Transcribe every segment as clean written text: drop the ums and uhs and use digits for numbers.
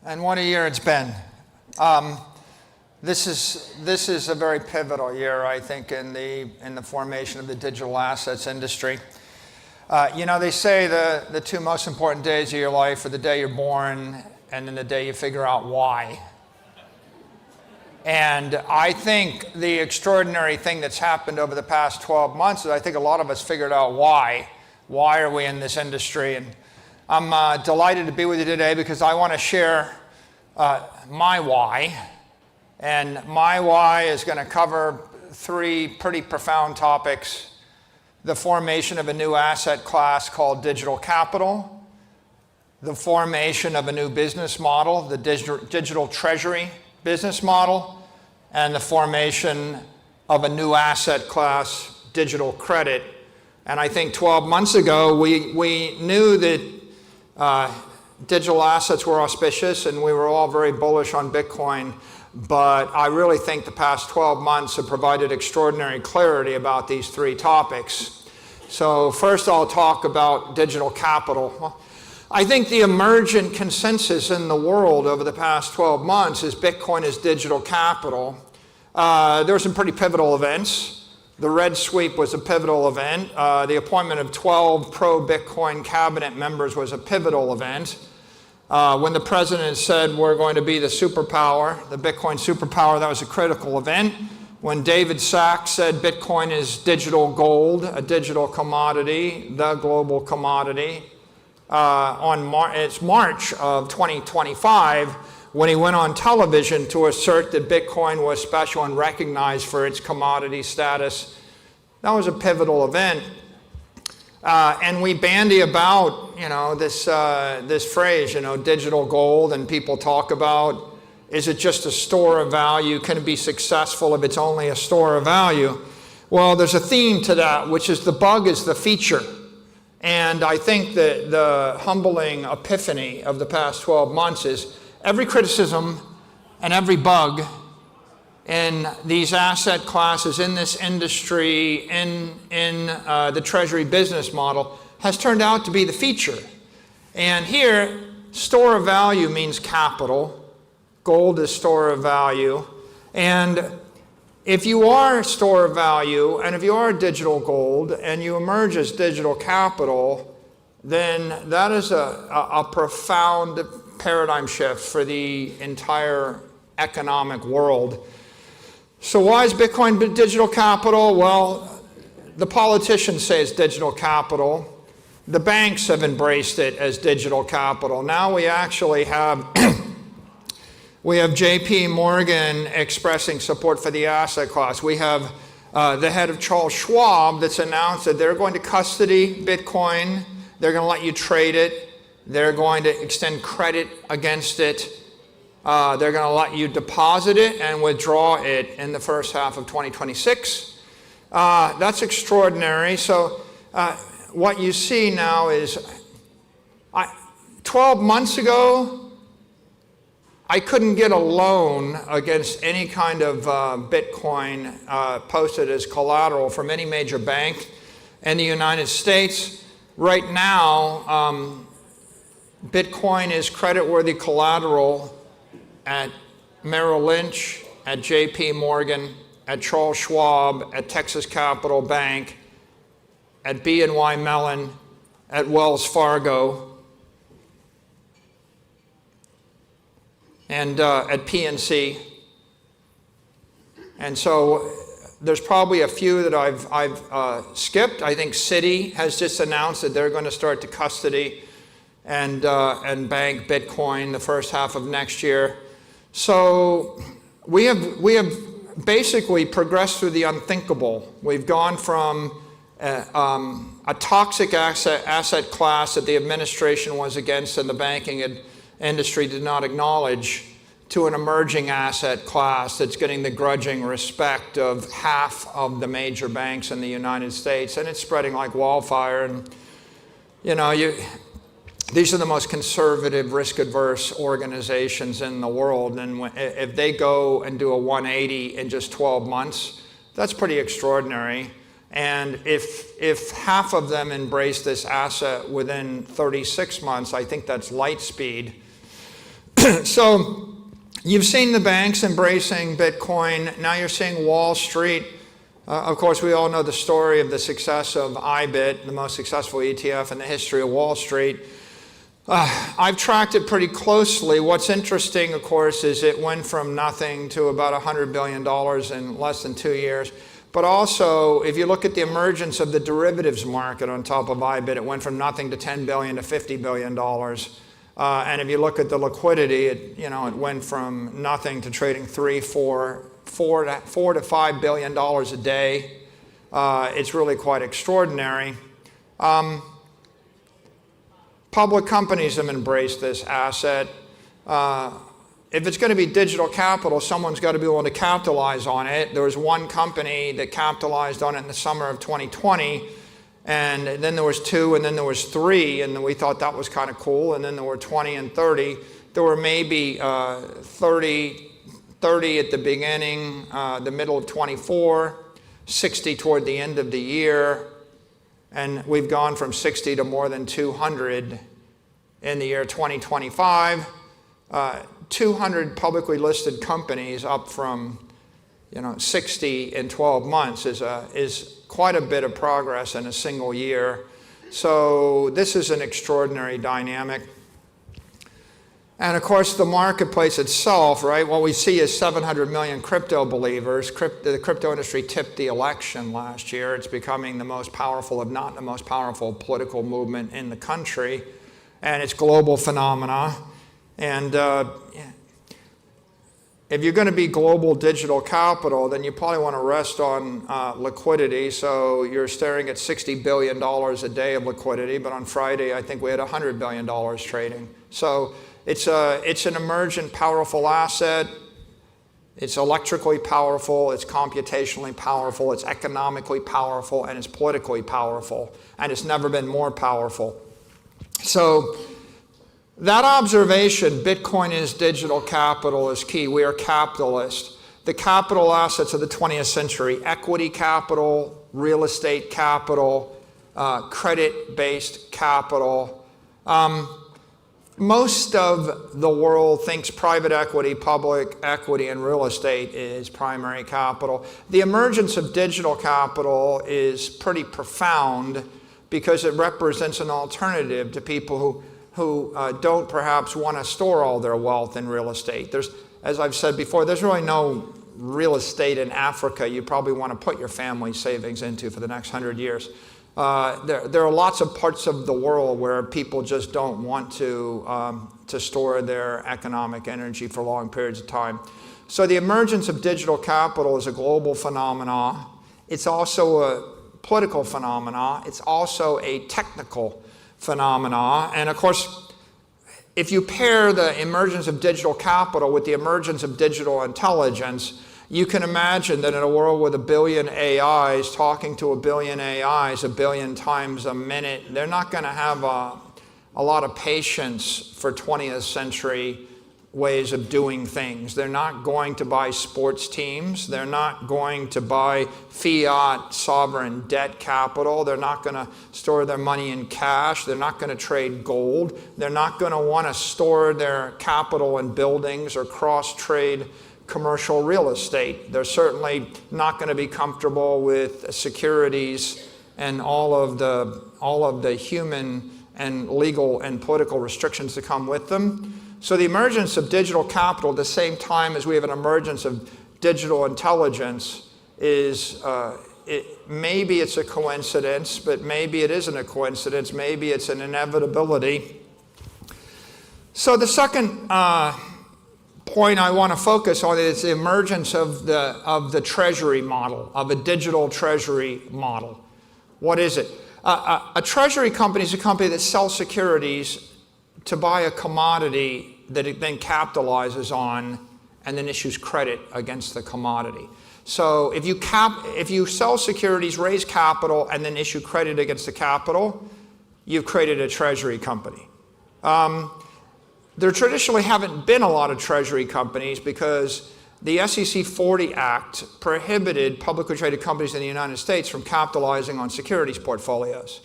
And what a year it's been. This is a very pivotal year, I think, in the formation of the digital assets industry. They say the two most important days of your life are the day you're born and then the day you figure out why. And I think the extraordinary thing that's happened over the past 12 months is I think a lot of us figured out why. Why are we in this industry? And I'm delighted to be with you today because I want to share my why. And my why is going to cover three pretty profound topics. The formation of a new asset class called digital capital, the formation of a new business model, the digital treasury business model, and the formation of a new asset class, digital credit. And I think 12 months ago, we knew that digital assets were auspicious and we were all very bullish on Bitcoin. But I really think the past 12 months have provided extraordinary clarity about these three topics. So first I'll talk about digital capital. Well, I think the emergent consensus in the world over the past 12 months is Bitcoin is digital capital. There were some pretty pivotal events. The Red Sweep was a pivotal event. The appointment of 12 pro-Bitcoin cabinet members was a pivotal event. When the president said we're going to be the superpower, the Bitcoin superpower, that was a critical event. When David Sachs said Bitcoin is digital gold, a digital commodity, the global commodity, it's March of 2025, when he went on television to assert that Bitcoin was special and recognized for its commodity status, that was a pivotal event. And we bandy about, this phrase, digital gold, and people talk about, is it just a store of value? Can it be successful if it's only a store of value? Well, there's a theme to that, which is the bug is the feature. And I think that the humbling epiphany of the past 12 months is every criticism and every bug in these asset classes, in this industry, in the treasury business model, has turned out to be the feature. And here, store of value means capital. Gold is store of value. And if you are store of value, and if you are digital gold, and you emerge as digital capital, then that is a profound paradigm shift for the entire economic world. So why is Bitcoin digital capital? Well, the politicians say it's digital capital. The banks have embraced it as digital capital. Now we actually have we have JP Morgan expressing support for the asset class. We have the head of Charles Schwab that's announced that they're going to custody Bitcoin. They're going to let you trade it. They're going to extend credit against it. They're going to let you deposit it and withdraw it in the first half of 2026. That's extraordinary. So what you see now is 12 months ago, I couldn't get a loan against any kind of Bitcoin posted as collateral from any major bank in the United States. Right now, Bitcoin is creditworthy collateral at Merrill Lynch, at JP Morgan, at Charles Schwab, at Texas Capital Bank, at BNY Mellon, at Wells Fargo, and at PNC. And so there's probably a few that I've skipped. I think Citi has just announced that they're going to start to custody and bank Bitcoin the first half of next year. So we have basically progressed through the unthinkable. We've gone from a toxic asset class that the administration was against and the banking industry did not acknowledge to an emerging asset class that's getting the grudging respect of half of the major banks in the United States, and it's spreading like wildfire. And these are the most conservative, risk-averse organizations in the world, and if they go and do a 180 in just 12 months, that's pretty extraordinary. And if half of them embrace this asset within 36 months, I think that's light speed. So you've seen the banks embracing Bitcoin. Now you're seeing Wall Street. Of course, we all know the story of the success of IBIT, the most successful ETF in the history of Wall Street. I've tracked it pretty closely. What's interesting, of course, is it went from nothing to about $100 billion in less than 2 years. But also, if you look at the emergence of the derivatives market on top of IBIT, it went from nothing to $10 billion to $50 billion. And if you look at the liquidity, it went from nothing to trading $4 to $5 billion a day. It's really quite extraordinary. Public companies have embraced this asset. If it's going to be digital capital, someone's got to be able to capitalize on it. There was one company that capitalized on it in the summer of 2020, and then there was 2, and then there was 3, and we thought that was kind of cool, and then there were 20 and 30. There were maybe 30 at the beginning, the middle of 24, 60 toward the end of the year, and we've gone from 60 to more than 200 in the year 2025. 200 publicly listed companies, up from 60 in 12 months, is quite a bit of progress in a single year. So this is an extraordinary dynamic. And of course, the marketplace itself, right? What we see is 700 million crypto believers. The crypto industry tipped the election last year. It's becoming the most powerful, if not the most powerful, political movement in the country. And it's global phenomena. And if you're going to be global digital capital, then you probably want to rest on liquidity. So you're staring at $60 billion a day of liquidity. But on Friday, I think we had $100 billion trading. So it's an emergent, powerful asset. It's electrically powerful. It's computationally powerful. It's economically powerful. And it's politically powerful. And it's never been more powerful. So that observation, Bitcoin is digital capital, is key. We are capitalist. The capital assets of the 20th century: equity capital, real estate capital, credit-based capital. Most of the world thinks private equity, public equity, and real estate is primary capital. The emergence of digital capital is pretty profound because it represents an alternative to people who don't perhaps want to store all their wealth in real estate. As I've said before, there's really no real estate in Africa you probably want to put your family savings into for the next 100 years. There are lots of parts of the world where people just don't want to store their economic energy for long periods of time. So the emergence of digital capital is a global phenomenon. It's also a political phenomenon. It's also a technical phenomena. And of course, if you pair the emergence of digital capital with the emergence of digital intelligence, you can imagine that in a world with 1 billion AIs talking to 1 billion AIs 1 billion times a minute, they're not going to have a lot of patience for 20th century ways of doing things. They're not going to buy sports teams. They're not going to buy fiat sovereign debt capital. They're not going to store their money in cash. They're not going to trade gold. They're not going to want to store their capital in buildings or cross-trade commercial real estate. They're certainly not going to be comfortable with securities and all of the human and legal and political restrictions that come with them. So the emergence of digital capital at the same time as we have an emergence of digital intelligence is, maybe it's a coincidence, but maybe it isn't a coincidence. Maybe it's an inevitability. So the second point I want to focus on is the emergence of the treasury model, of a digital treasury model. What is it? A treasury company is a company that sells securities to buy a commodity that it then capitalizes on and then issues credit against the commodity. So if you sell securities, raise capital, and then issue credit against the capital, you've created a treasury company. There traditionally haven't been a lot of treasury companies because the SEC 40 Act prohibited publicly traded companies in the United States from capitalizing on securities portfolios.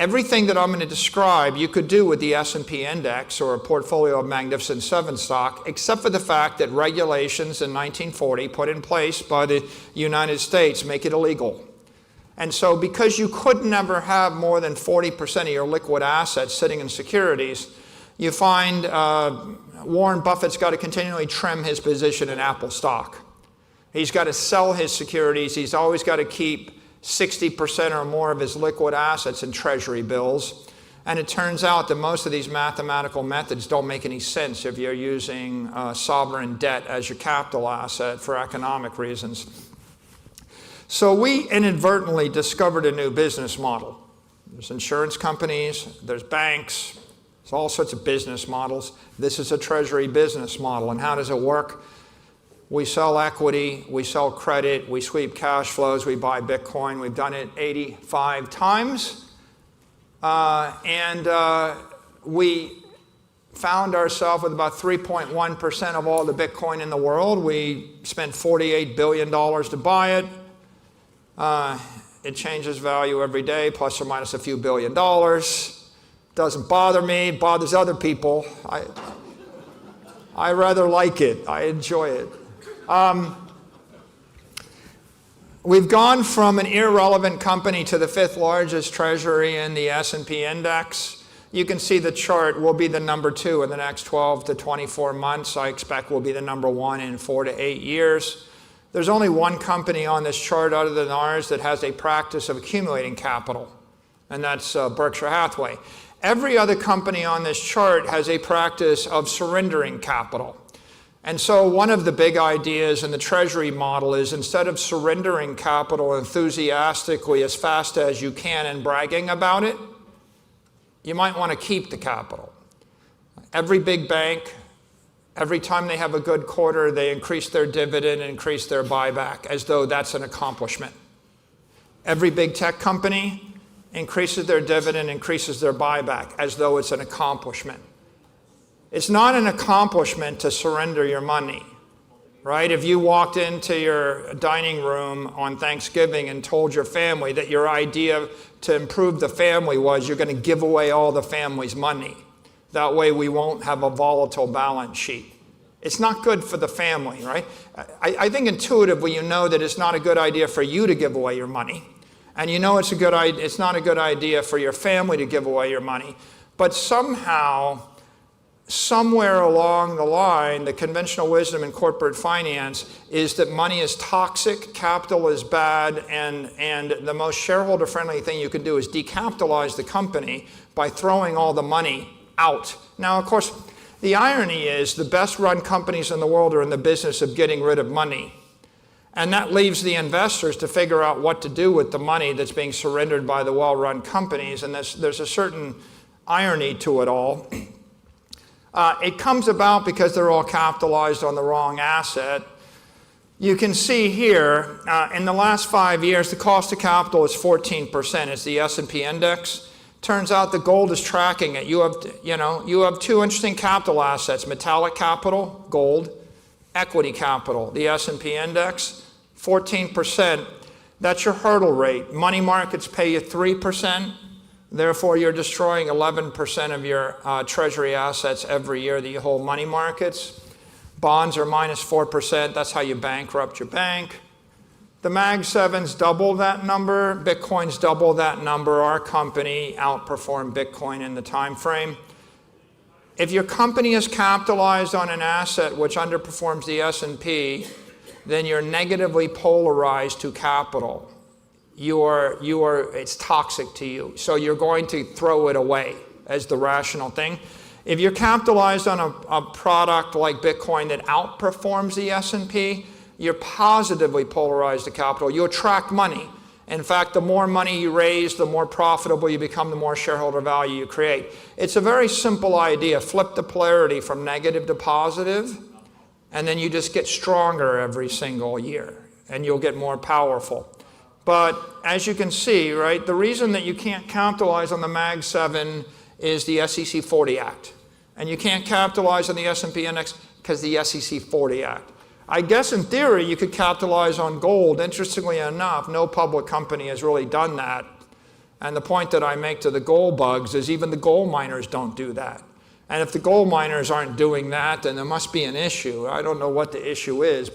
Everything that I'm going to describe you could do with the S&P index or a portfolio of Magnificent Seven stock, except for the fact that regulations in 1940 put in place by the United States make it illegal. And so because you could never have more than 40% of your liquid assets sitting in securities, you find Warren Buffett's got to continually trim his position in Apple stock. He's got to sell his securities. He's always got to keep 60% or more of his liquid assets in treasury bills. And it turns out that most of these mathematical methods don't make any sense if you're using sovereign debt as your capital asset for economic reasons. So we inadvertently discovered a new business model. There's insurance companies, there's banks, there's all sorts of business models. This is a treasury business model. And how does it work? We sell equity, we sell credit, we sweep cash flows, we buy Bitcoin. We've done it 85 times. We found ourselves with about 3.1% of all the Bitcoin in the world. We spent $48 billion to buy it. It changes value every day, plus or minus a few $1 billion. Doesn't bother me, it bothers other people. I rather like it, I enjoy it. We've gone from an irrelevant company to the 5th largest treasury in the S&P index. You can see the chart. We'll be the number 2 in the next 12 to 24 months. I expect we'll be the number 1 in 4 to 8 years. There's only one company on this chart other than ours that has a practice of accumulating capital, and that's Berkshire Hathaway. Every other company on this chart has a practice of surrendering capital. And so one of the big ideas in the treasury model is instead of surrendering capital enthusiastically as fast as you can and bragging about it, you might want to keep the capital. Every big bank, every time they have a good quarter, they increase their dividend and increase their buyback as though that's an accomplishment. Every big tech company increases their dividend, increases their buyback as though it's an accomplishment. It's not an accomplishment to surrender your money, right? If you walked into your dining room on Thanksgiving and told your family that your idea to improve the family was you're going to give away all the family's money. That way we won't have a volatile balance sheet. It's not good for the family, right? I think intuitively you know that it's not a good idea for you to give away your money. And you know it's not a good idea for your family to give away your money. But somehow, somewhere along the line, the conventional wisdom in corporate finance is that money is toxic, capital is bad, and the most shareholder-friendly thing you can do is decapitalize the company by throwing all the money out. Now, of course, the irony is the best-run companies in the world are in the business of getting rid of money. And that leaves the investors to figure out what to do with the money that's being surrendered by the well-run companies, and there's a certain irony to it all. It comes about because they're all capitalized on the wrong asset. You can see here, in the last 5 years, the cost of capital is 14%. It's the S&P index. Turns out the gold is tracking it. You have two interesting capital assets: metallic capital, gold; equity capital, the S&P index. 14%. That's your hurdle rate. Money markets pay you 3%. Therefore, you're destroying 11% of your treasury assets every year that you hold money markets. Bonds are minus 4%. That's how you bankrupt your bank. The Mag 7's double that number. Bitcoin's double that number. Our company outperformed Bitcoin in the time frame. If your company is capitalized on an asset which underperforms the S&P, then you're negatively polarized to capital. It's toxic to you. So you're going to throw it away as the rational thing. If you're capitalized on a product like Bitcoin that outperforms the S&P, you're positively polarized to capital. You attract money. In fact, the more money you raise, the more profitable you become, the more shareholder value you create. It's a very simple idea. Flip the polarity from negative to positive, and then you just get stronger every single year, and you'll get more powerful. But as you can see, right, the reason that you can't capitalize on the Mag 7 is the SEC 40 Act. And you can't capitalize on the S&P index because the SEC 40 Act. I guess in theory you could capitalize on gold. Interestingly enough, no public company has really done that. And the point that I make to the gold bugs is even the gold miners don't do that. And if the gold miners aren't doing that, then there must be an issue. I don't know what the issue is.